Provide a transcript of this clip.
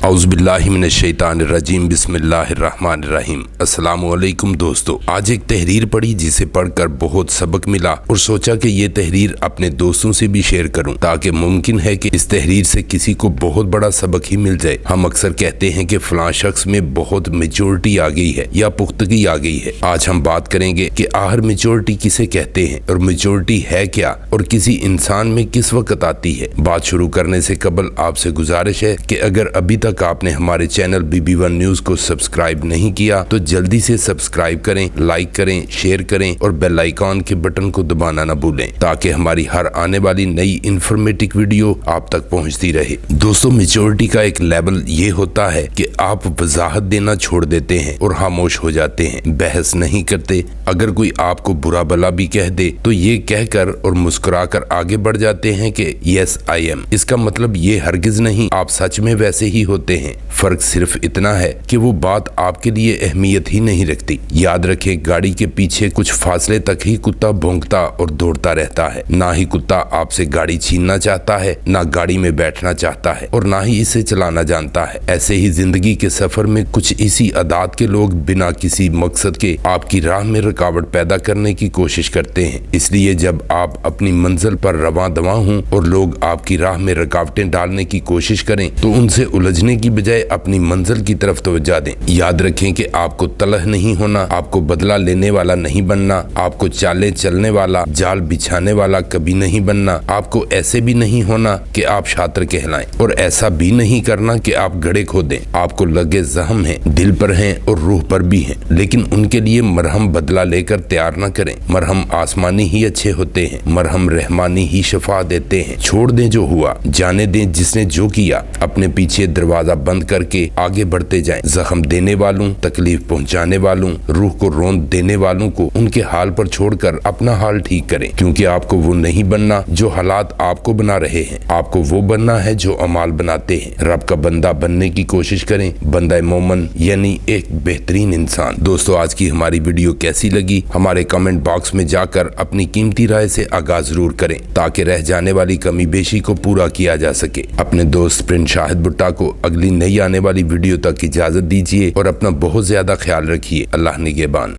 औज़ुबिल्लाहि मिनश्शैतानिर्रजीम बिस्मिल्लाहिर्रहमानिर्रहीम। अस्सलामु अलैकुम दोस्तों, आज एक तहरीर पढ़ी जिसे पढ़कर बहुत सबक मिला और सोचा कि ये तहरीर अपने दोस्तों से भी शेयर करूं ताकि मुमकिन है कि इस तहरीर से किसी को बहुत बड़ा सबक ही मिल जाए। हम अक्सर कहते हैं कि फलां शख्स में बहुत मेच्योरिटी आ गई है या पुख्तगी आ गई है। आज हम बात करेंगे कि आखिर मेच्योरिटी किसे कहते हैं और मेच्योरिटी है क्या और किसी इंसान में किस वक्त आती है। बात शुरू करने से कबल आपसे गुजारिश है कि अगर अभी तक आपने हमारे चैनल BB1 न्यूज को सब्सक्राइब नहीं किया तो जल्दी से सब्सक्राइब करें, लाइक करें, शेयर करें और बेल आइकॉन के बटन को दबाना न भूलें ताकि हमारी हर आने वाली नई इंफॉर्मेटिव वीडियो आप तक पहुंचती रहे। दोस्तों, मेच्योरिटी का एक लेवल ये होता है कि आप वजाहत देना छोड़ देते हैं और खामोश हो जाते हैं, बहस नहीं करते। अगर कोई आपको बुरा भला भी कह दे तो ये कहकर और मुस्कुराकर आगे बढ़ जाते हैं कि यस आई एम। इसका मतलब ये हरगिज नहीं आप सच में वैसे ही होते हैं। फर्क सिर्फ इतना है कि वो बात आपके लिए अहमियत ही नहीं रखती। याद रखें, गाड़ी के पीछे कुछ फासले तक ही कुत्ता भौंकता और दौड़ता रहता है। ना ही कुत्ता आपसे गाड़ी छीनना चाहता है, ना गाड़ी में बैठना चाहता है और ना ही इसे चलाना जानता है। ऐसे ही जिंदगी के सफर में कुछ इसी आदत के लोग बिना किसी मकसद के आपकी राह में रुकावट पैदा करने की कोशिश करते हैं। इसलिए जब आप अपनी मंजिल पर रवां दवां हों और लोग आपकी राह में रुकावटें डालने की कोशिश करें तो उनसे उलझने की बजाय अपनी मंजिल की तरफ तवज्जो दें। याद रखें कि आपको तलह नहीं होना, आपको बदला लेने वाला नहीं बनना, आपको चालें चलने वाला, जाल बिछाने वाला कभी नहीं बनना। आपको ऐसे भी नहीं होना कि आप शातिर कहलाएं और ऐसा भी नहीं करना कि आप गड़े खो दें। आपको लगे जख्म हैं, दिल पर हैं और रूह पर भी हैं, लेकिन उनके लिए मरहम बदला लेकर तैयार न करें। मरहम आसमानी ही अच्छे होते हैं, मरहम रहमानी ही शफा देते हैं। छोड़ दें जो हुआ, जाने दें जिसने जो किया, अपने पीछे दरवाजा बंद करके आगे बढ़ते जाएं। जख्म देने वालों, तकलीफ पहुंचाने वालों, रूह को रोंद देने वालों को उनके हाल पर छोड़कर अपना हाल ठीक करें, क्योंकि आपको वो नहीं बनना जो हालात आपको बना रहे हैं। आपको वो बनना है जो अमाल बनाते हैं। रब का बंदा बनने की कोशिश करें, बंदा मोमन यानी एक बेहतरीन इंसान। दोस्तों, आज की हमारी वीडियो कैसी लगी हमारे कमेंट बॉक्स में जाकर अपनी कीमती राय से आगाज जरूर करें ताकि रह जाने वाली कमी बेशी को पूरा किया जा सके। अपने दोस्त प्रिंस शाहिद भुट्टा को अगली नई आने वाली वीडियो तक इजाजत दीजिए और अपना बहुत ज्यादा ख्याल रखिए। अल्लाह निगहबान।